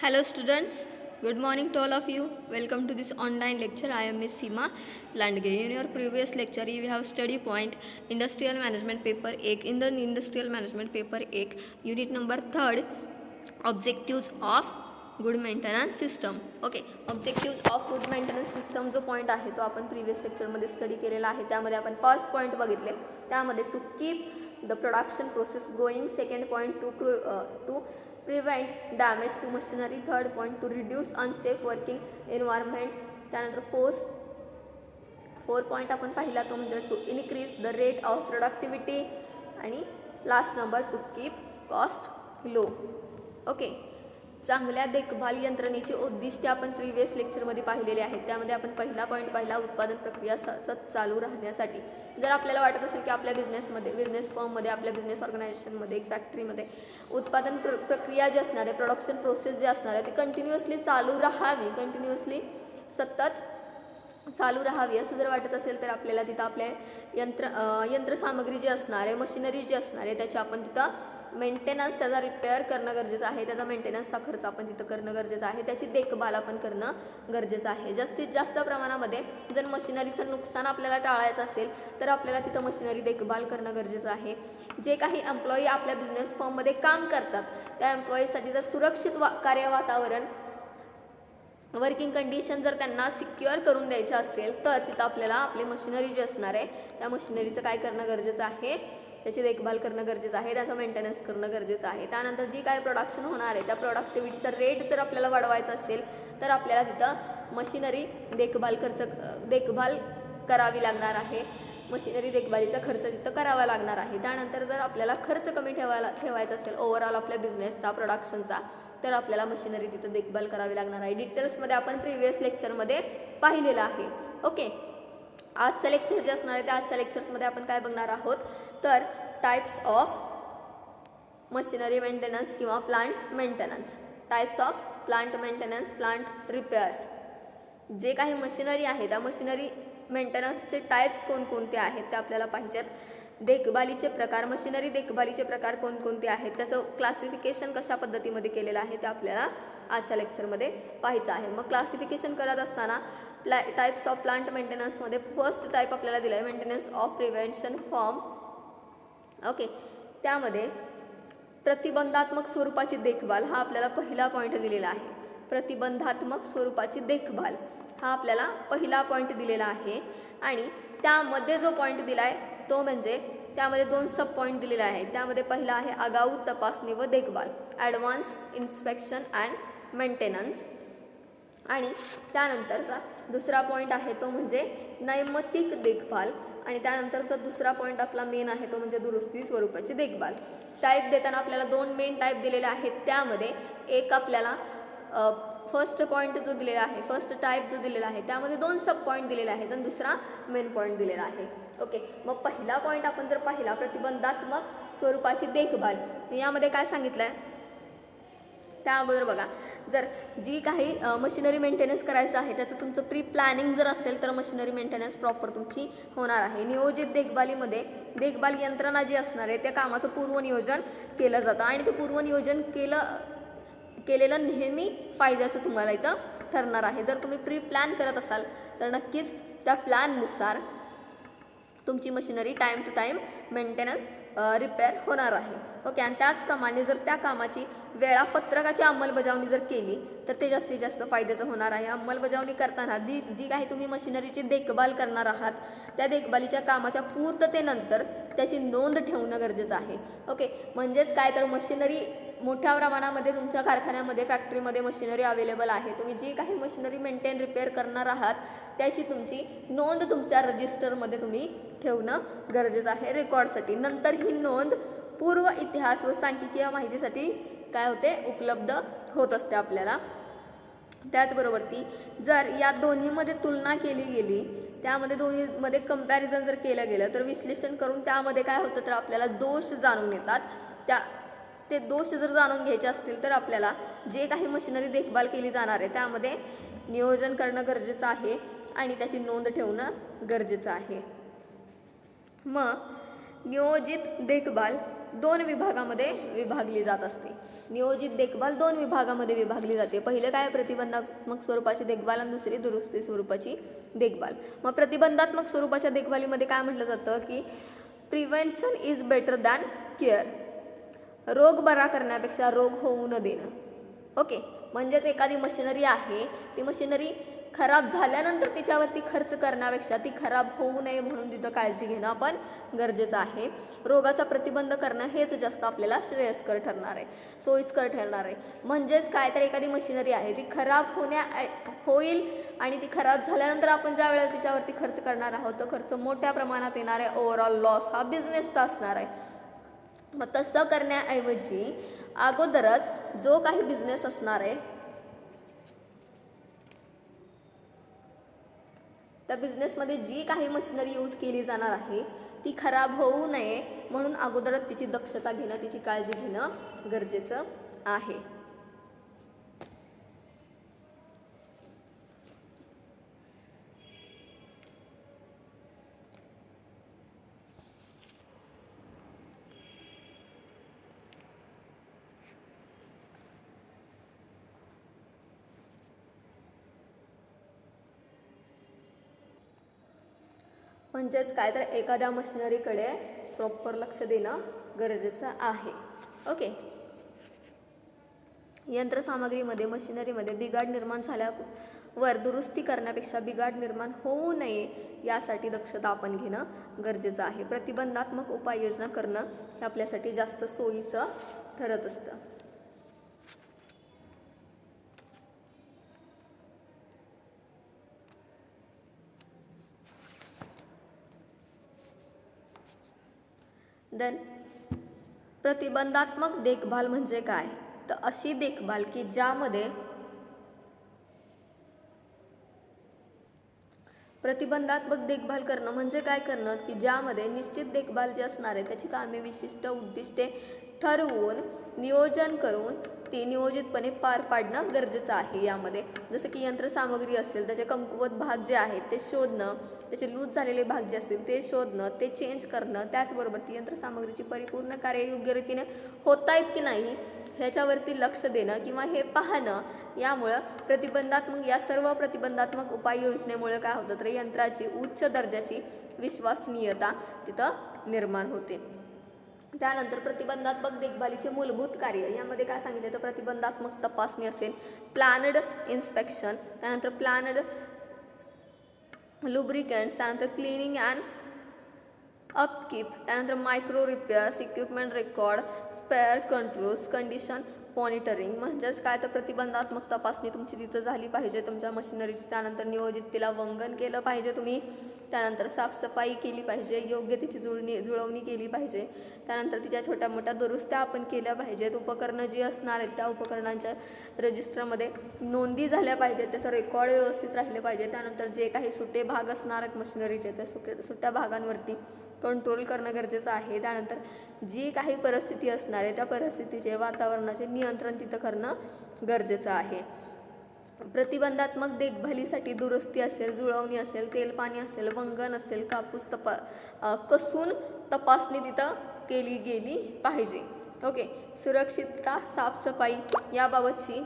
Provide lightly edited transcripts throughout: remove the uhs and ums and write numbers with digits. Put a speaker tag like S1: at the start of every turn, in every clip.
S1: Hello students, good morning to all of you. Welcome to this online lecture. I am Miss Seema Landge. In your previous lecture, we have study point Industrial Management paper 1. In the Industrial Management paper 1, unit number 3, Objectives of good maintenance system. Okay, objectives of good maintenance system जो point आहे तो आपण previous लेक्चरमध्ये study केलेला आहे. त्यामध्ये आपण first point बघितले, त्यामध्ये to keep the production process going. Second point to prevent damage to machinery. Third point to reduce unsafe working environment. त्यानंतर फोर पॉईंट आपण पाहिला तो म्हणजे to increase the rate of productivity. आणि last number to keep cost low. Okay, चांगल्या देखभाल यंत्रणेची उद्दिष्टे आपण प्रिव्हियस लेक्चरमध्ये पाहिलेले आहेत. त्यामध्ये आपण पहिला पॉईंट पाहिला, उत्पादन प्रक्रिया सतत चालू राहण्यासाठी. जर आपल्याला वाटत असेल की आपल्या बिझनेस फर्ममध्ये, आपल्या बिझनेस ऑर्गनायझेशनमध्ये, एक फॅक्टरीमध्ये उत्पादन प्रक्रिया जी असणार आहे, प्रोडक्शन प्रोसेस जी असणार आहे ती कंटिन्युअसली चालू राहावी, कंटिन्युअसली सतत चालू राहावी असं जर वाटत असेल तर आपल्याला तिथं आपल्या यंत्रसामग्री जी असणार आहे, मशिनरी जी असणार आहे त्याची आपण तिथं मेंटेनन्स, त्याचा रिपेअर करणं गरजेचं आहे. त्याचा मेंटेनन्सचा खर्च आपण तिथं करणं गरजेचं आहे. त्याची देखभाल आपण करणं गरजेचं आहे. जास्तीत जास्त प्रमाणामध्ये जर मशिनरीचं नुकसान आपल्याला टाळायचं असेल तर आपल्याला तिथं मशिनरी देखभाल करणं गरजेचं आहे. जे काही एम्प्लॉई आपल्या बिझनेस फर्ममध्ये काम करतात त्या एम्प्लॉईसाठी जर सुरक्षित कार्य वातावरण, वर्किंग कंडिशन जर त्यांना सिक्युअर करून द्यायचं असेल तर तिथं आपल्याला आपली मशिनरी जी असणार आहे त्या मशिनरीचं काय करणं गरजेचं आहे, त्याची देखभाल करणं गरजेचं आहे, त्याचं मेंटेनन्स करणं गरजेचं आहे. त्यानंतर जी काय प्रोडक्शन होणार आहे त्या प्रोडक्टिव्हिटीचा रेट जर आपल्याला वाढवायचा असेल तर आपल्याला तिथं मशिनरी देखभाल करावी लागणार आहे. मशिनरी देखभालीचा खर्च तिथं करावा लागणार आहे. त्यानंतर जर आपल्याला खर्च कमी ठेवायचा असेल ओव्हरऑल आपल्या बिझनेसचा, प्रोडक्शनचा, तर आपल्याला मशिनरी तिथं देखभाल करावी लागणार आहे. डिटेल्समध्ये आपण प्रिव्हियस लेक्चरमध्ये पाहिलेलं आहे. ओके, आजचं लेक्चर जे असणार आहे त्या आजच्या लेक्चर्समध्ये आपण काय बघणार आहोत तर टाइप्स ऑफ मशिनरी मेंटेनन्स किंवा plant maintenance. Types of plant maintenance, plant repairs. जे काही मशिनरी आहे त्या मशिनरी मेंटेनन्सचे टाइप्स कोणकोणते आहेत ते आपल्याला पाहिजेत. देखभालीचे प्रकार, मशिनरी देखभालीचे प्रकार कोणकोणते आहेत, त्याचं क्लासिफिकेशन कशा पद्धतीमध्ये केलेलं आहे ते आपल्याला आजच्या लेक्चरमध्ये पाहायचं आहे. मग क्लासिफिकेशन करत असताना टाइप्स ऑफ प्लांट मेंटेनन्समध्ये फर्स्ट टाईप आपल्याला दिला आहे maintenance of prevention form. Okay, त्यामध्ये प्रतिबंधात्मक स्वरूपाची देखभाल हा आपल्याला पहिला पॉईंट दिलेला आहे. प्रतिबंधात्मक स्वरूपाची देखभाल हा आपल्याला पहिला पॉईंट दिलेला आहे. आणि त्यामध्ये जो पॉईंट दिला आहे तो म्हणजे त्यामध्ये 2 सब पॉईंट दिलेले आहेत. त्यामध्ये पहिला आहे आगाऊ तपासणी व देखभाल, ॲडव्हान्स इन्स्पेक्शन अँड मेंटेनन्स. आणि त्यानंतरचा दुसरा पॉईंट आहे तो म्हणजे नैमित्तिक देखभाल. आणि त्यानंतरचा दुसरा पॉईंट आपला मेन आहे तो म्हणजे दुरुस्ती स्वरूपाची देखभाल. टाईप देताना आपल्याला 2 मेन टाईप दिलेले आहेत. त्यामध्ये एक आपल्याला फर्स्ट पॉईंट जो दिलेला आहे, फर्स्ट टाईप जो दिलेला आहे त्यामध्ये 2 सब पॉईंट दिलेले आहेत आणि दुसरा मेन पॉईंट दिलेला आहे. ओके, मग पहिला पॉईंट आपण जर पाहिला प्रतिबंधात्मक स्वरूपाची देखभाल, यामध्ये काय सांगितलं आहे त्या अगोदर बघा, जर जी काही मशिनरी मेंटेनन्स करायचं आहे त्याचं तुमचं प्री प्लॅनिंग जर असेल तर मशिनरी मेंटेनन्स प्रॉपर तुमची होणार आहे. नियोजित देखभालीमध्ये देखभाल यंत्रणा जी असणार आहे त्या कामाचं पूर्वनियोजन केलं जातं आणि ते पूर्वनियोजन केलेलं नेहमी फायद्याचं तुम्हाला इथं ठरणार आहे. जर तुम्ही प्री प्लॅन करत असाल तर नक्कीच त्या प्लॅननुसार तुमची machinery time to time maintenance repair होणार आहे. ओके, आणि त्याचप्रमाणे जर त्या कामाची वेळापत्रकाची अंमलबजावणी जर केली तर ते जास्तीत जास्त फायद्याचं होणार आहे. अंमलबजावणी करताना जी काही तुम्ही मशिनरीची देखभाल करणार आहात त्या देखभालीच्या कामाच्या पूर्ततेनंतर त्याची नोंद ठेवणं गरजेचं आहे. ओके, म्हणजेच काय तर मशिनरी मोठ्या प्रमाणामध्ये तुमच्या कारखान्यामध्ये, फॅक्टरीमध्ये मशिनरी अवेलेबल आहे. तुम्ही जी काही मशिनरी मेंटेन रिपेअर करणार आहात त्याची तुमची नोंद तुमच्या रजिस्टरमध्ये तुम्ही ठेवणं गरजेचं आहे रेकॉर्डसाठी. नंतर ही नोंद पूर्व इतिहास व सांख्यिकीय माहितीसाठी काय होते, उपलब्ध होत असते आपल्याला. त्याचबरोबर जर या दोन्हीमध्ये तुलना केली गेली, त्यामध्ये दोन्हीमध्ये कंपॅरिझन जर केलं गेलं तर विश्लेषण करून त्यामध्ये काय होतं तर आपल्याला दोष जाणून येतात. ते दोष जर जाणून घ्यायचे असतील तर आपल्याला जे काही मशिनरी देखभाल केली जाणार आहे त्यामध्ये नियोजन करणं गरजेचं आहे आणि त्याची नोंद ठेवणं गरजेचं आहे. मग नियोजित देखभाल 2 विभागामध्ये विभागली जात असते. नियोजित देखभाल 2 विभागामध्ये विभागली जाते. पहिलं काय, प्रतिबंधात्मक स्वरूपाची देखभाल आणि दुसरी दुरुस्ती स्वरूपाची देखभाल. मग प्रतिबंधात्मक स्वरूपाच्या देखभालीमध्ये काय म्हटलं जातं की prevention is better than care. रोग बरा करण्यापेक्षा रोग होऊ न देणं. ओके, म्हणजेच एखादी मशिनरी आहे, ती मशिनरी खराब झाल्यानंतर तिच्यावरती खर्च करण्यापेक्षा ती खराब होऊ नये म्हणून तिथं काळजी घेणं आपण गरजेचं आहे. रोगाचा प्रतिबंध करणं हेच जास्त आपल्याला श्रेयस्कर ठरणार आहे, सोयीस्कर ठरणार आहे. म्हणजेच काय, तर एखादी मशिनरी आहे ती खराब होईल आणि ती खराब झाल्यानंतर आपण ज्या वेळेला तिच्यावरती खर्च करणार आहोत तो खर्च मोठ्या प्रमाणात येणार आहे. ओव्हरऑल लॉस हा बिझनेसचा असणार आहे. मग तसं करण्याऐवजी अगोदरच जो काही बिझनेस असणार आहे त्या बिझनेसमध्ये जी काही मशिनरी यूज केली जाणार आहे ती खराब होऊ नये म्हणून अगोदरच तिची दक्षता घेणं, तिची काळजी घेणं गरजेचं आहे. म्हणजेच काय, तर एखाद्या मशिनरीकडे प्रॉपर लक्ष देणं गरजेचं आहे. ओके, यंत्रसामग्रीमध्ये मशिनरीमध्ये बिघाड निर्माण झाल्यावर दुरुस्ती करण्यापेक्षा बिघाड निर्माण होऊ नये यासाठी दक्षता आपण घेणं गरजेचं आहे. प्रतिबंधात्मक उपाययोजना करणं हे आपल्यासाठी जास्त सोयीचं ठरत असतं. देन प्रतिबंधात्मक देखभाल म्हणजे काय, तर अशी देखभाल की ज्यामध्ये प्रतिबंधात्मक देखभाल करणं म्हणजे काय करणं की ज्यामध्ये निश्चित देखभाल जी असणार आहे त्याची कामे विशिष्ट उद्दिष्टे ठरवून नियोजन करून ती नियोजितपणे पार पाडणं गरजेचं आहे. यामध्ये जसं की यंत्रसामग्री असेल त्याचे कमकुवत भाग जे आहेत ते शोधणं, त्याचे लूज झालेले भाग जे असतील ते शोधणं, ते चेंज करणं, त्याचबरोबर ती यंत्रसामग्रीची परिपूर्ण कार्य योग्य रीतीने होत आहेत की नाही ह्याच्यावरती लक्ष देणं किंवा हे पाहणं. यामुळं या सर्व प्रतिबंधात्मक उपाययोजनेमुळे काय होतं तर यंत्राची उच्च दर्जाची विश्वसनीयता तिथं निर्माण होते. त्यानंतर प्रतिबंधात्मक देखभालीचे मूलभूत कार्य यामध्ये काय सांगितलं तर प्रतिबंधात्मक तपासणी असेल, प्लॅनड इन्स्पेक्शन, त्यानंतर प्लॅनड लुब्रिकंट्स, त्यानंतर क्लिनिंग अँड अपकीप, त्यानंतर micro repairs, equipment record, spare controls, condition monitoring. म्हणजेच काय तर प्रतिबंधात्मक तपासणी तुमची तिथं झाली पाहिजे तुमच्या मशिनरीची. त्यानंतर नियोजित तिला वंगण केलं पाहिजे तुम्ही. त्यानंतर साफसफाई केली पाहिजे, योग्य तिची जुळवणी केली पाहिजे. त्यानंतर तिच्या छोट्या मोठ्या दुरुस्त्या आपण केल्या पाहिजेत. उपकरणं जी असणार आहेत त्या उपकरणांच्या रजिस्टरमध्ये नोंदी झाल्या पाहिजेत, त्याचं रेकॉर्ड व्यवस्थित राहिले पाहिजे. त्यानंतर जे काही सुटे भाग असणार आहेत मशिनरीचे त्या सुट्या भागांवरती कंट्रोल करणं गरजेचं आहे. त्यानंतर जी काही परिस्थिती असणार आहे त्या परिस्थितीचे वातावरणाचे नियंत्रण तिथं करणं गरजेचं आहे. प्रतिबंधात्मक देखभालीसाठी दुरुस्ती असेल, जुळवणी असेल, तेल पाणी असेल, वंगण असेल, कापूस कसून तपासणी तिथं केली गेली पाहिजे. ओके, सुरक्षितता, साफसफाई याबाबतची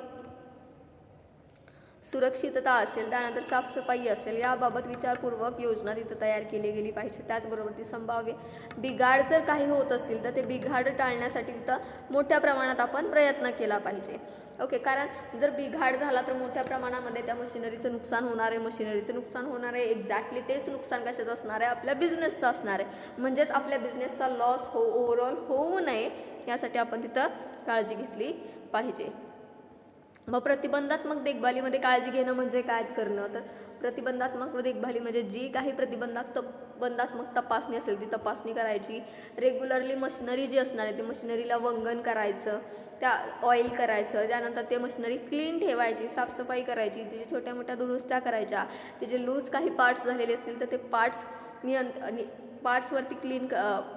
S1: सुरक्षितता असेल, त्यानंतर साफसफाई असेल याबाबत विचारपूर्वक योजना तिथं तयार केली गेली पाहिजे. त्याचबरोबर ती संभाव्य बिघाड जर काही होत असतील तर ते बिघाड टाळण्यासाठी तिथं मोठ्या प्रमाणात आपण प्रयत्न केला पाहिजे. ओके, कारण जर बिघाड झाला तर मोठ्या प्रमाणामध्ये त्या मशिनरीचं नुकसान होणार आहे. मशिनरीचं नुकसान होणार आहे, एक्झॅक्टली तेच नुकसान कशाचं असणार आहे, आपल्या बिझनेसचं असणार आहे. म्हणजेच आपल्या बिझनेसचा लॉस ओव्हरऑल होऊ नये यासाठी आपण तिथं काळजी घेतली पाहिजे. मग प्रतिबंधात्मक देखभालीमध्ये काळजी घेणं म्हणजे काय करणं तर प्रतिबंधात्मक देखभाली म्हणजे जी काही प्रतिबंधात्मक तपासणी असेल ती तपासणी करायची. रेग्युलरली मशिनरी जी असणार आहे ती मशिनरीला वंगण करायचं, त्या ऑइल करायचं, त्यानंतर ते मशिनरी क्लीन ठेवायची, साफसफाई करायची, तिचे छोट्या मोठ्या दुरुस्त्या करायच्या. तिचे लूज काही पार्ट्स झालेले असतील तर ते पार्ट्सवरती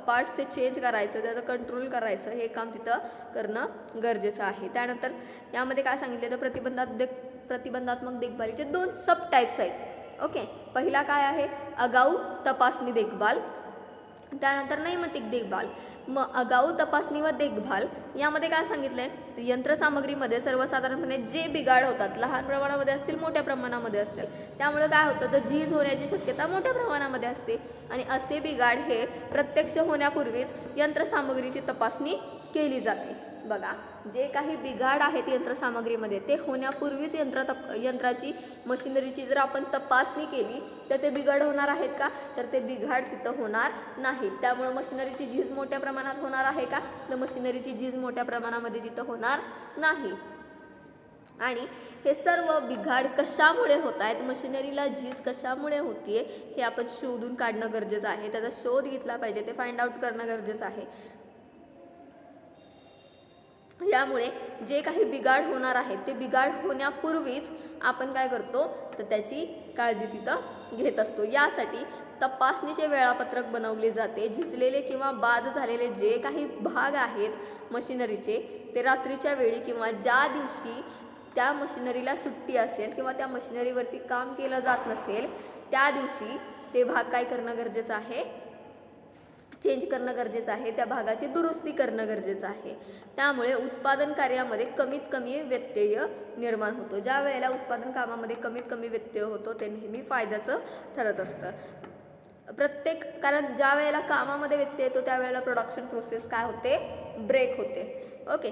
S1: पार्ट्स ते चेंज करायचं, त्याचं कंट्रोल करायचं, हे काम तिथं करणं गरजेचं आहे. त्यानंतर यामध्ये काय सांगितलं तर प्रतिबंधात्मक देखभालीचे 2 सब टाईप्स आहेत. ओके, पहिला काय आहे, आगाऊ तपासणी देखभाल, त्यानंतर नैमित्तिक देखभाल. आगाऊ तपासणी व देखभाल यामध्ये काय सांगितलं आहे, यंत्रसामग्रीमध्ये सर्वसाधारणपणे जे बिघाड होतात लहान प्रमाणामध्ये असतील मोठ्या प्रमाणामध्ये असतील, त्यामुळे काय होतं तर झीज होण्याची शक्यता मोठ्या प्रमाणामध्ये असते आणि असे बिघाड हे प्रत्यक्ष होण्यापूर्वीच यंत्रसामग्रीची तपासणी केली जाते. बघा, जे काही बिघाड आहेत यंत्रसामग्रीमध्ये ते होण्यापूर्वीच यंत्राची मशिनरीची जर आपण तपासणी केली तर ते बिघाड होणार आहेत का, तर ते बिघाड तिथं होणार नाहीत. त्यामुळे मशिनरीची झीज मोठ्या प्रमाणात होणार आहे का, तर मशिनरीची झीज मोठ्या प्रमाणामध्ये तिथं होणार नाही. आणि हे सर्व बिघाड कशामुळे होत आहेत, मशिनरीला झीज कशामुळे होतीये हे आपण शोधून काढणं गरजेचं आहे. त्याचा शोध घेतला पाहिजे, ते फाइंड आउट करणं गरजेचं आहे. यामुळे जे काही बिघाड होणार आहेत ते बिघाड होण्यापूर्वीच आपण काय करतो तर त्याची काळजी तिथं घेत असतो. यासाठी तपासणीचे वेळापत्रक बनवले जाते. झिजलेले किंवा बाद झालेले जे काही भाग आहेत मशिनरीचे ते रात्रीच्या वेळी किंवा ज्या दिवशी त्या मशिनरीला सुट्टी असेल किंवा त्या मशिनरीवरती काम केलं जात नसेल त्या दिवशी ते भाग काय करणं गरजेचं आहे, चेंज करणं गरजेचं आहे, त्या भागाची दुरुस्ती करणं गरजेचं आहे. त्यामुळे उत्पादन कार्यामध्ये कमीत कमी व्यत्यय निर्माण होतो. ज्या वेळेला उत्पादन कामामध्ये कमीत कमी व्यत्यय होतो ते नेहमी फायद्याचं ठरत असतं. कारण ज्या वेळेला कामामध्ये व्यत्यय येतो त्यावेळेला प्रोडक्शन प्रोसेस काय होते, ब्रेक होते. ओके,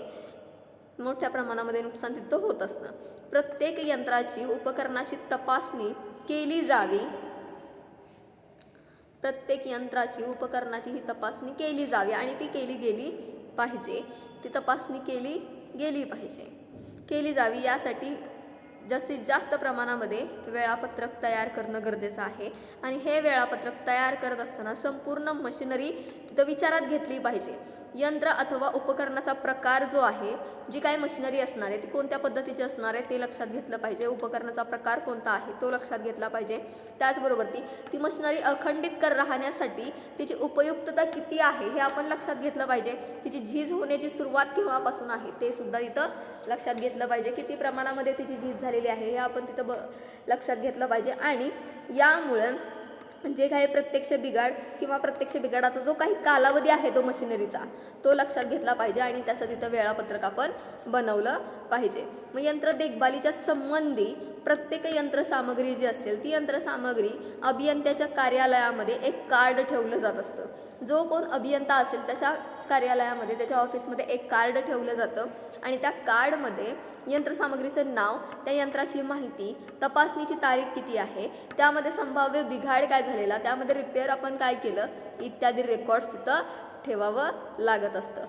S1: मोठ्या प्रमाणामध्ये नुकसान तिथं होत असतं. प्रत्येक यंत्राची उपकरणाची तपासणी केली जावी. प्रत्येक यंत्राची उपकरणाची ही तपासणी केली जावी आणि ती केली गेली पाहिजे. ती तपासणी केली जावी. यासाठी जास्तीत जास्त प्रमाणामध्ये वेळापत्रक तयार करणं गरजेचं आहे आणि हे वेळापत्रक तयार करत असताना संपूर्ण मशिनरी तिथं विचारात घेतली पाहिजे. यंत्र अथवा उपकरणाचा प्रकार जो आहे, जी काही मशिनरी असणार आहे ती कोणत्या पद्धतीची असणार आहे ते लक्षात घेतलं पाहिजे. उपकरणाचा प्रकार कोणता आहे तो लक्षात घेतला पाहिजे. त्याचबरोबर ती मशिनरी अखंडित राहण्यासाठी तिची उपयुक्तता किती आहे हे आपण लक्षात घेतलं पाहिजे. तिची झीज होण्याची सुरुवात केव्हापासून आहे ते सुद्धा इथं लक्षात घेतलं पाहिजे. किती प्रमाणामध्ये तिची झीज झालेली आहे हे आपण तिथं लक्षात घेतलं पाहिजे. आणि यामुळं जे काही प्रत्यक्ष बिघाड किंवा प्रत्यक्ष बिघाडाचा जो काही कालावधी आहे तो मशिनरीचा तो लक्षात घेतला पाहिजे आणि त्याचं तिथं वेळापत्रक आपण बनवलं पाहिजे. मग यंत्र देखभालीच्या संबंधी प्रत्येक यंत्रसामग्री जी असेल ती यंत्रसामग्री अभियंत्याच्या कार्यालयामध्ये एक कार्ड ठेवलं जात असतं. जो कोण अभियंता असेल त्याच्या कार्यालयामध्ये त्याच्या ऑफिसमध्ये एक कार्ड ठेवलं जातं आणि त्या कार्डमध्ये यंत्रसामग्रीचं नाव, त्या यंत्राची माहिती, तपासणीची तारीख किती आहे, त्यामध्ये संभाव्य बिघाड काय झालेला, त्यामध्ये रिपेअर आपण काय केलं इत्यादी रेकॉर्ड्स तिथं ठेवावं लागत असतं.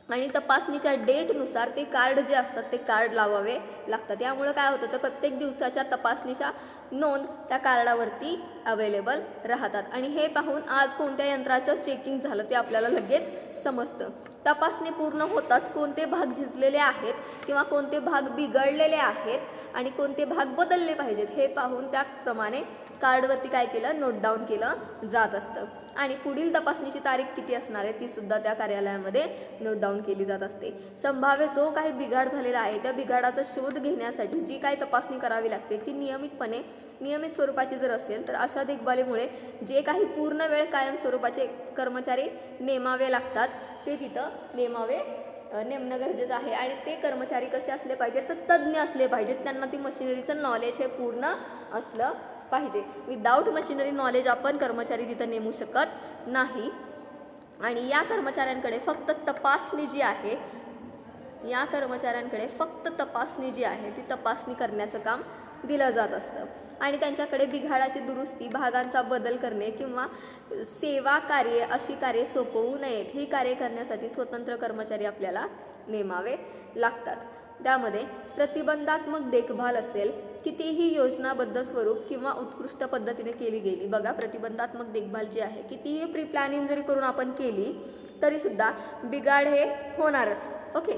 S1: आणि तपासणीच्या डेटनुसार ते कार्ड जे असतात ते कार्ड लावावे लागतात. यामुळे काय होतं तर प्रत्येक दिवसाच्या तपासणीच्या नोंद त्या कार्डावरती अवेलेबल राहतात आणि हे पाहून आज कोणत्या यंत्राचं चेकिंग झालं ते आपल्याला लगेच समजतं. तपासणी पूर्ण होताच कोणते भाग झिजलेले आहेत किंवा कोणते भाग बिघडलेले आहेत आणि कोणते भाग बदलले पाहिजेत हे पाहून त्याप्रमाणे कार्डवरती काय केलं, नोट डाऊन केलं जात असतं. आणि पुढील तपासणीची तारीख किती असणार आहे ती सुद्धा त्या कार्यालयामध्ये नोट डाऊन केली जात असते. संभाव्य जो काही बिघाड झालेला आहे त्या बिघाडाचा शोध घेण्यासाठी जी काही तपासणी करावी लागते ती नियमित स्वरूपाची जर असेल तर अशा देखभालीमुळे जे काही पूर्ण वेळ कायम स्वरूपाचे कर्मचारी नेमावे लागतात ते तिथं नेमणं गरजेचं आहे. आणि ते कर्मचारी कसे असले पाहिजेत तर तज्ज्ञ असले पाहिजेत. त्यांना ती मशिनरीचं नॉलेज हे पूर्ण असलं पाहिजे. विदाऊट मशिनरी नॉलेज आपण कर्मचारी तिथं नेमू शकत नाही. आणि या कर्मचाऱ्यांकडे फक्त तपासणी जी आहे ती तपासणी करण्याचं काम दिलं जात असतं. आणि त्यांच्याकडे बिघाडाची दुरुस्ती, भागांचा बदल करणे किंवा सेवा कार्य अशी कार्ये सोपवू नयेत ही कार्य करण्यासाठी स्वतंत्र कर्मचारी आपल्याला नेमावे लागतात. त्यामध्ये प्रतिबंधात्मक देखभाल असेल, कितीही योजनाबद्ध स्वरूप किंवा उत्कृष्ट पद्धतीने केली गेली. बघा, प्रतिबंधात्मक देखभाल जी आहे कितीही प्री प्लॅनिंग जरी करून आपण केली तरी सुद्धा बिघाड हे होणारच. ओके,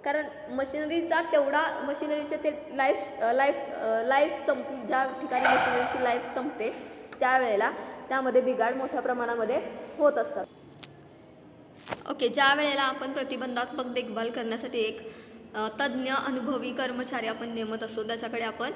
S1: कारण मशिनरीचे ते लाईफ संपली, ज्या ठिकाणी मशिनरीची लाईफ संपते त्यावेळेला त्यामध्ये बिघाड मोठ्या प्रमाणामध्ये होत असतात. ओके, ज्या वेळेला आपण प्रतिबंधात्मक देखभाल करण्यासाठी एक तज्ज्ञ अनुभवी कर्मचारी आपण नेमत असतो, त्याच्याकडे आपण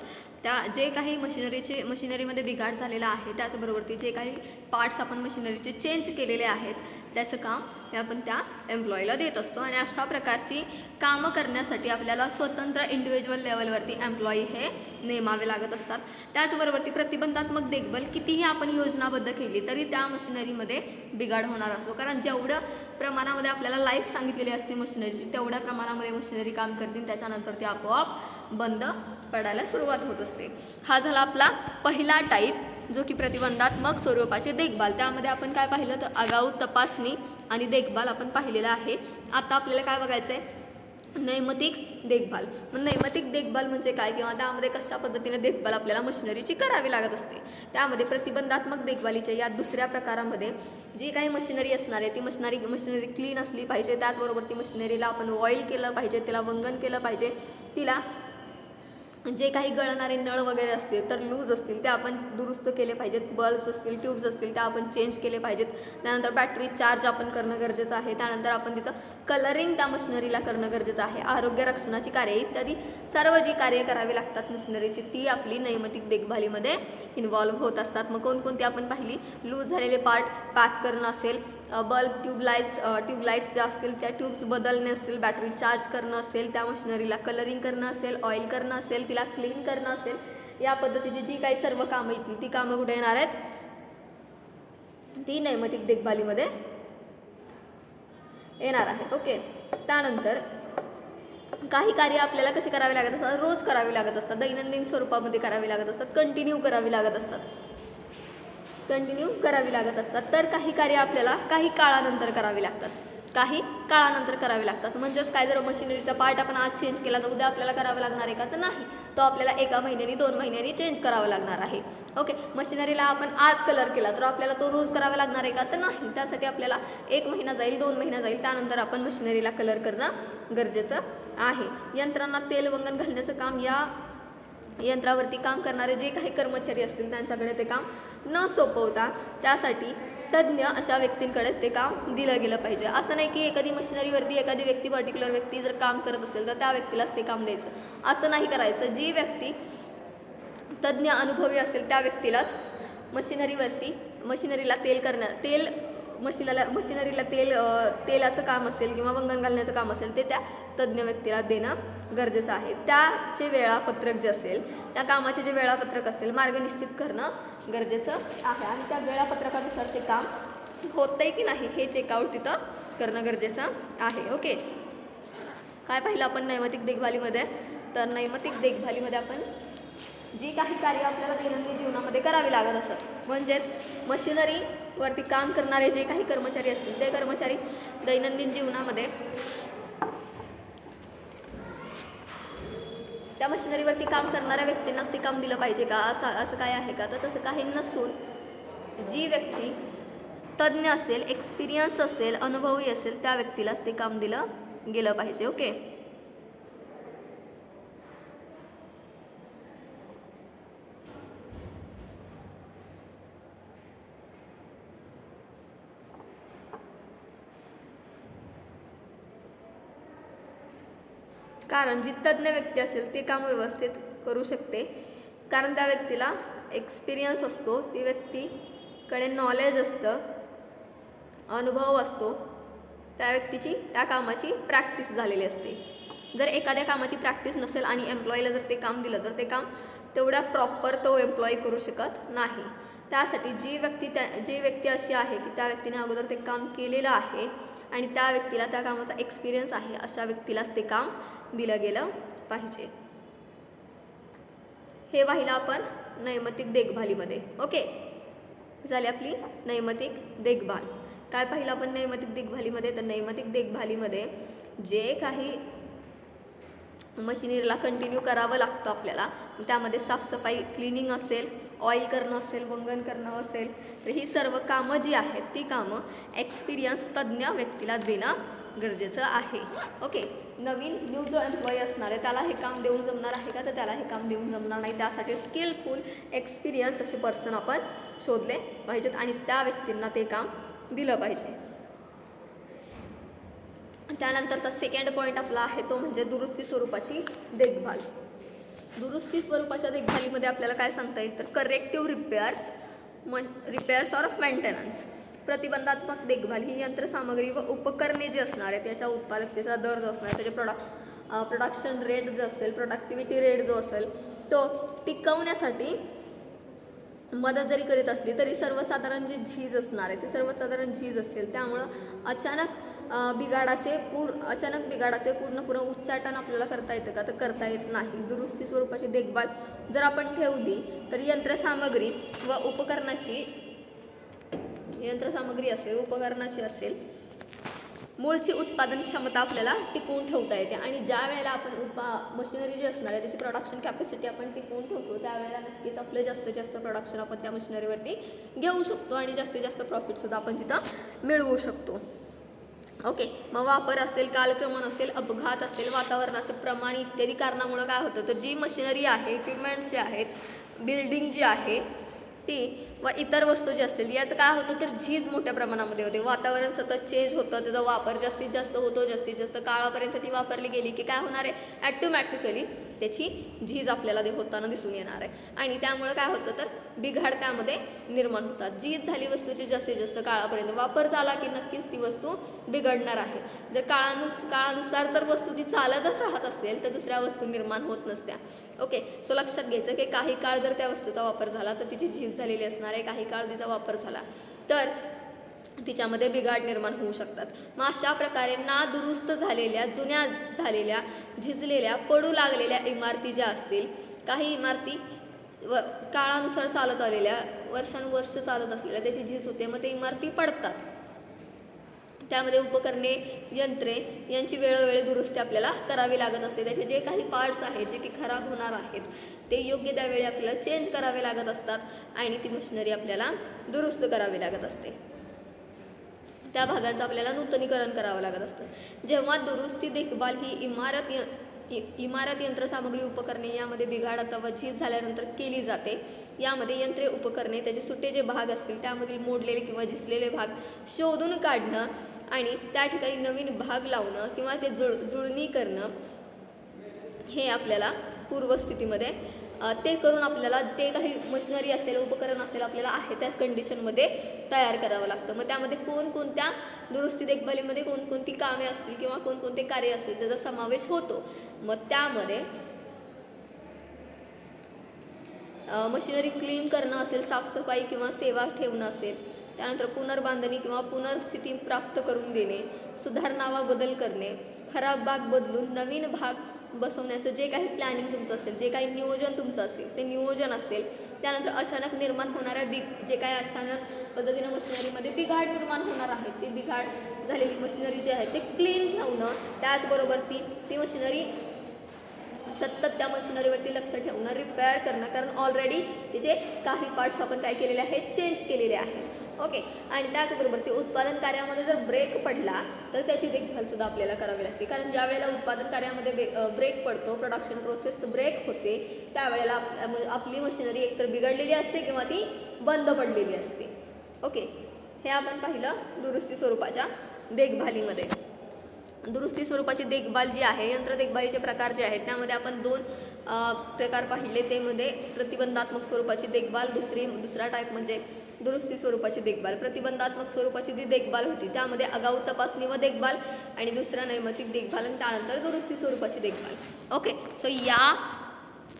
S1: जे काही मशिनरीमध्ये बिघाड झालेला आहे त्याचबरोबर जे काही पार्ट्स आपण मशिनरीचे चेंज केलेले आहेत त्याचं काम हे आपण त्या एम्प्लॉईला देत असतो. आणि अशा प्रकारची कामं करण्यासाठी आपल्याला स्वतंत्र इंडिव्हिज्युअल लेवलवरती एम्प्लॉई हे नेमावे लागत असतात. त्याचबरोबर ती प्रतिबंधात्मक देखभाल कितीही आपण योजनाबद्ध केली तरी त्या मशिनरीमध्ये बिघाड होणार असतो, कारण जेवढं प्रमाणामध्ये आपल्याला लाईफ सांगितलेली असते मशिनरीची तेवढ्या प्रमाणामध्ये मशिनरी काम करतील, त्याच्यानंतर ती आपोआप बंद पडायला सुरुवात होत असते. हा झाला आपला पहिला टाईप, जो की प्रतिबंधात्मक स्वरूपाची देखभाल. त्यामध्ये आपण काय पाहिलं तर आगाऊ तपासणी आणि देखभाल आपण पाहिलेलं आहे. आता आपल्याला काय बघायचं आहे, नैमित्तिक देखभाल. मग नैमित्तिक देखभाल म्हणजे काय, किंवा त्यामध्ये कशा पद्धतीने देखभाल आपल्याला मशिनरीची करावी लागत असते. त्यामध्ये प्रतिबंधात्मक देखभालीच्या या दुसऱ्या प्रकारामध्ये जी काही मशिनरी असणार आहे ती मशिनरी क्लीन असली पाहिजे. त्याचबरोबर ती मशिनरीला आपण ऑइल केलं पाहिजे, तिला वंगण केलं पाहिजे. तिला जे काही गळणारे नळ वगैरे असतील तर लूज असतील ते आपण दुरुस्त केले पाहिजेत. बल्ब्स असतील, ट्यूब्स असतील त्या आपण चेंज केले पाहिजेत. त्यानंतर बॅटरी चार्ज आपण करणं गरजेचं आहे. त्यानंतर आपण तिथं कलरिंग त्या मशिनरीला करणं गरजेचं आहे. आरोग्य रक्षणाची कार्य इत्यादी सर्व जी कार्य करावी लागतात मशिनरीची ती आपली नैमित्तिक देखभालीमध्ये इन्व्हॉल्व्ह होत असतात. मग कोणकोणती आपण पाहिली, लूज झालेले पार्ट पॅक करणं असेल, बल्ब ट्यूबलाईट्स ज्या असतील त्या ट्यूब्स बदलणे असतील, बॅटरी चार्ज करणं असेल, त्या मशिनरीला कलरिंग करणं असेल, ऑइल करणं असेल, तिला क्लीन करणं असेल, या पद्धतीची जी काही सर्व कामं येतील ती कामं कुठे येणार आहेत, ती नैमित्तिक देखभालीमध्ये येणार आहेत. ओके. त्यानंतर काही कार्य आपल्याला कशी करावी लागत असतात, रोज करावी लागत असतात, दैनंदिन स्वरूपामध्ये करावी लागत असतात, कंटिन्यू करावी लागत असतात. तर काही कार्य आपल्याला काही काळानंतर करावी लागतात. म्हणजेच काय, जर मशिनरीचा पार्ट आपण आज चेंज केला तर उद्या आपल्याला करावं लागणार आहे का, तर नाही, तो आपल्याला 1 महिन्यानी 2 महिन्यांनी चेंज करावा लागणार आहे. ओके. मशिनरीला आपण आज कलर केला तर आपल्याला तो रोज करावा लागणार आहे का, तर नाही, त्यासाठी आपल्याला 1 महिना जाईल, 2 महिना जाईल, त्यानंतर आपण मशिनरीला कलर करणं गरजेचं आहे. यंत्रांना तेल वंगण घालण्याचं काम, या यंत्रावरती काम करणारे जे काही कर्मचारी असतील त्यांच्याकडे ते काम न सोपवता त्यासाठी तज्ज्ञ अशा व्यक्तींकडे ते काम दिलं गेलं पाहिजे. असं नाही की एखादी मशिनरीवरती एखादी व्यक्ती, पर्टिक्युलर व्यक्ती जर काम करत असेल तर त्या व्यक्तीलाच ते काम द्यायचं, असं नाही करायचं. जी व्यक्ती तज्ज्ञ अनुभवी असेल त्या व्यक्तीलाच मशिनरीला तेलाचं काम असेल किंवा वंगण घालण्याचं काम असेल ते त्या तज्ज्ञ व्यक्तीला देणं गरजेचं आहे. त्याचे वेळापत्रक जे असेल, त्या कामाचे जे वेळापत्रक असेल, मार्ग निश्चित करणं गरजेचं आहे. आणि त्या वेळापत्रकानुसार ते काम होतंय की नाही हे चेकआउट तिथं करणं गरजेचं आहे. ओके. काय पाहिलं आपण नैमित्तिक देखभालीमध्ये, तर नैमित्तिक देखभालीमध्ये आपण जी काही कार्य आपल्याला दैनंदिन जीवनामध्ये करावी लागत असतात, म्हणजेच मशिनरीवरती काम करणारे जे काही कर्मचारी असतील ते कर्मचारी दैनंदिन जीवनामध्ये त्या मशिनरीवरती काम करणाऱ्या व्यक्तींनाच ते काम दिलं पाहिजे का, असं काय आहे का, तर तसं काही नसून जी व्यक्ती तज्ज्ञ असेल, एक्सपिरियन्स असेल, अनुभवी असेल त्या व्यक्तीलाच ते काम दिलं गेलं पाहिजे. ओके. कारण जी तज्ज्ञ व्यक्ती असेल ते काम व्यवस्थित करू शकते, कारण त्या व्यक्तीला एक्सपिरियन्स असतो, ती व्यक्तीकडे नॉलेज असतं, अनुभव असतो, त्या व्यक्तीची त्या कामाची प्रॅक्टिस झालेली असते. जर एखाद्या कामाची प्रॅक्टिस नसेल आणि एम्प्लॉईला जर ते काम दिलं तर ते काम तेवढ्या प्रॉपर तो एम्प्लॉई करू शकत नाही. त्यासाठी जी व्यक्ती अशी आहे की त्या व्यक्तीने अगोदर ते काम केलेलं आहे आणि त्या व्यक्तीला त्या कामाचा एक्सपिरियन्स आहे, अशा व्यक्तीलाच ते काम दिलं गेलं पाहिजे. हे पाहिलं आपण नैमित्तिक देखभालीमध्ये. ओके. झाली आपली नैमित्तिक देखभाल. काय पाहिलं आपण नैमित्तिक देखभालीमध्ये, तर नैमित्तिक देखभालीमध्ये जे काही मशिनरीला कंटिन्यू करावं लागतं आपल्याला, त्यामध्ये साफसफाई, क्लिनिंग असेल, ऑइल करणं असेल, वंगण करणं असेल, तर ही सर्व कामं जी आहेत ती कामं एक्सपिरियन्स तज्ज्ञ व्यक्तीला देणं गरजेचं आहे. ओके. न्यू जो एम्प्लॉई असणार आहे त्याला हे काम देऊन जमणार आहे का, तर त्याला हे काम देऊन जमणार नाही. त्यासाठी स्किलफुल, एक्सपिरियन्स असे पर्सन आपण शोधले पाहिजेत आणि त्या व्यक्तींना ते काम दिलं पाहिजे. त्यानंतरचा सेकंड पॉईंट आपला आहे तो म्हणजे दुरुस्ती स्वरूपाची देखभाल. दुरुस्ती स्वरूपाच्या देखभालीमध्ये आपल्याला काय सांगता येईल, तर करेक्टिव्ह रिपेअर्स ऑर मेंटेनन्स. प्रतिबंधात्मक देखभाल ही यंत्रसामग्री व उपकरणे जी असणार आहे त्याच्या उत्पादकतेचा दर जो असणार आहे, त्याचे प्रोडक्शन रेट जो असेल, प्रोडक्टिव्हिटी रेट जो असेल तो टिकवण्यासाठी मदत जरी करीत असली तरी सर्वसाधारण जी झीज असणार आहे ती सर्वसाधारण झीज असेल, त्यामुळं अचानक बिघाडाचे पूर्ण उच्चाटन आपल्याला करता येतं का, तर करता येत नाही. दुरुस्ती स्वरूपाची देखभाल जर आपण ठेवली तर यंत्रसामग्री उपकरणाची असेल मूळची उत्पादन क्षमता आपल्याला टिकवून ठेवता येते. आणि ज्या वेळेला आपण मशिनरी जी असणार आहे त्याची प्रोडक्शन कॅपॅसिटी आपण टिकवून ठेवतो त्यावेळेला नक्कीच आपलं जास्तीत जास्त प्रोडक्शन आपण त्या मशिनरीवरती घेऊ शकतो आणि जास्तीत जास्त प्रॉफिटसुद्धा आपण तिथं मिळवू शकतो. ओके, मग वापर असेल, कालक्रमण असेल, अपघात असेल, वातावरणाचं प्रमाण इत्यादी कारणामुळं काय होतं तर जी मशिनरी आहे, इक्विपमेंट्स जे आहेत, बिल्डिंग जी आहे ती व इतर वस्तू जी असतील याचं काय होतं तर झीज मोठ्या प्रमाणामध्ये होते. वातावरण सतत चेंज होतं, त्याचा वापर जास्तीत जास्त होतो, जास्तीत जास्त काळापर्यंत ती वापरली गेली की काय होणार आहे, ॲटोमॅटिकली त्याची झीज आपल्याला होताना दिसून येणार आहे. आणि त्यामुळं काय होतं तर बिघाड त्यामध्ये निर्माण होतात. झीज झाली वस्तूची जास्तीत जास्त काळापर्यंत वापर झाला की नक्कीच ती वस्तू बिघडणार आहे. जर काळानुसार जर वस्तू ती चालतच राहत असेल तर दुसऱ्या वस्तू निर्माण होत नसत्या. ओके, सो लक्षात घ्यायचं की काही काळ जर त्या वस्तूचा वापर झाला तर तिची झीज झालेली असणार आहे, काही काळ तिचा वापर झाला तर तिच्यामध्ये बिघाड निर्माण होऊ शकतात. मग अशा प्रकारे नादुरुस्त झालेल्या, जुन्या झालेल्या, झिजलेल्या, पडू लागलेल्या इमारती ज्या असतील, काही इमारती काळानुसार चालत आलेल्या, वर्षानुवर्ष चालत असलेल्या त्याची झीज होते, मग ते इमारती पडतात. त्यामध्ये उपकरणे, यंत्रे यांची वेळोवेळी दुरुस्ती आपल्याला करावी लागत असते. त्याचे जे काही पार्ट्स आहेत जे की खराब होणार आहेत ते योग्य त्यावेळी आपल्याला चेंज करावे लागत असतात आणि ती मशिनरी आपल्याला दुरुस्त करावी लागत असते. त्या भागांचं आपल्याला नूतनीकरण करावं लागत असतं. जेव्हा दुरुस्ती देखभाल ही इमारत यंत्रसामग्री उपकरणे यामध्ये बिघाड अथवा झीज झाल्यानंतर केली जाते. यामध्ये यंत्रे, उपकरणे, त्याचे सुटे जे भाग असतील त्यामधील मोडलेले किंवा झिजलेले भाग शोधून काढणं आणि त्या ठिकाणी नवीन भाग लावणं किंवा ते जुळणी करणं हे आपल्याला पूर्वस्थितीमध्ये ते करून आपल्याला ते काही मशिनरी असेल, उपकरण असेल आपल्याला आहे त्या कंडिशनमध्ये तयार करावं लागतं. मग त्यामध्ये कोणकोणत्या दुरुस्ती देखभालीमध्ये कोणकोणती कामे असतील किंवा कोणकोणते कार्य असतील त्याचा समावेश होतो. मग त्यामध्ये मशिनरी क्लीन करणं असेल, साफसफाई किंवा सेवा ठेवणं असेल, त्यानंतर पुनर्बांधणी किंवा पुनर्स्थिती प्राप्त करून देणे, सुधारणा वा बदल करणे, खराब भाग बदलून नवीन भाग बसवण्याचं जे काही प्लॅनिंग तुमचं असेल, जे काही नियोजन तुमचं असेल ते नियोजन असेल. त्यानंतर अचानक निर्माण होणाऱ्या जे काही अचानक पद्धतीनं मशिनरीमध्ये बिघाड निर्माण होणार आहेत ते बिघाड झालेली मशिनरी जी आहे ते क्लीन ठेवणं. त्याचबरोबर ती मशिनरी सतत त्या मशिनरीवरती लक्ष ठेवणं, रिपेअर करणं, कारण ऑलरेडी तिचे काही पार्ट्स आपण काय केलेले आहेत, चेंज केलेले आहेत. ओके, आणि त्याचबरोबर ते उत्पादन कार्यामध्ये जर ब्रेक पडला तर त्याची देखभालसुद्धा आपल्याला करावी लागते. कारण ज्या वेळेला उत्पादन कार्यामध्ये ब्रेक पडतो, प्रोडक्शन प्रोसेस ब्रेक होते, त्यावेळेला आपली मशिनरी एकतर बिघडलेली असते किंवा ती बंद पडलेली असते. ओके, हे आपण पाहिलं दुरुस्ती स्वरूपाच्या देखभालीमध्ये. दुरुस्ती स्वरूपाची देखभाल जी आहे, यंत्र देखभालीचे प्रकार जे आहेत त्यामध्ये आपण 2 प्रकार पाहिले. ते मध्ये प्रतिबंधात्मक स्वरूपाची देखभाल, दुसरा टाईप म्हणजे दुरुस्ती स्वरूपाची देखभाल. प्रतिबंधात्मक स्वरूपाची जी देखभाल होती त्यामध्ये आगाऊ तपासणी व देखभाल आणि दुसरा नैमित्तिक देखभाल आणि त्यानंतर दुरुस्ती स्वरूपाची देखभाल. ओके, सो या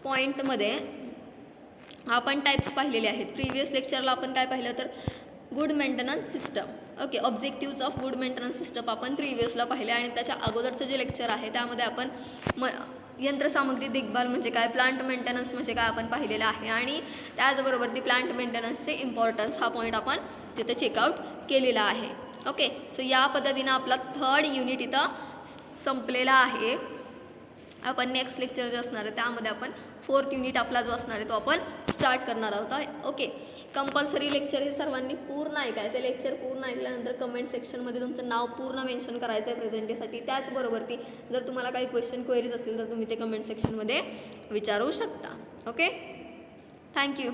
S1: पॉईंटमध्ये आपण टाईप्स पाहिलेले आहेत. प्रिव्हियस लेक्चरला आपण काय पाहिलं तर good maintenance system. Okay, objectives of good maintenance system आपण प्रिव्हियसला पाहिले आणि त्याच्या अगोदरचं जे लेक्चर आहे त्यामध्ये आपण यंत्रसामग्री देखभाल म्हणजे काय, प्लांट मेंटेनन्स म्हणजे काय आपण पाहिलेलं आहे आणि त्याचबरोबर ती प्लांट मेंटेनन्सचे इम्पॉर्टन्स हा पॉईंट आपण तिथं चेकआउट केलेला आहे. ओके, सो या पद्धतीनं आपला 3rd युनिट इथं संपलेला आहे. आपण नेक्स्ट लेक्चर जे असणार आहे त्यामध्ये आपण 4th युनिट आपला जो असणार आहे तो आपण स्टार्ट करणार आहोत. ओके, कंपल्सरी लेक्चर हे सर्वांनी पूर्ण ऐकायचं. लेक्चर पूर्ण ऐकल्यानंतर कमेंट सेक्शनमध्ये तुमचं नाव पूर्ण मेन्शन करायचं आहे प्रेझेंटेसाठी. त्याचबरोबर जर तुम्हाला काही क्वेश्चन क्वेरीज असतील तर तुम्ही ते कमेंट सेक्शनमध्ये विचारू शकता. Okay, thank you.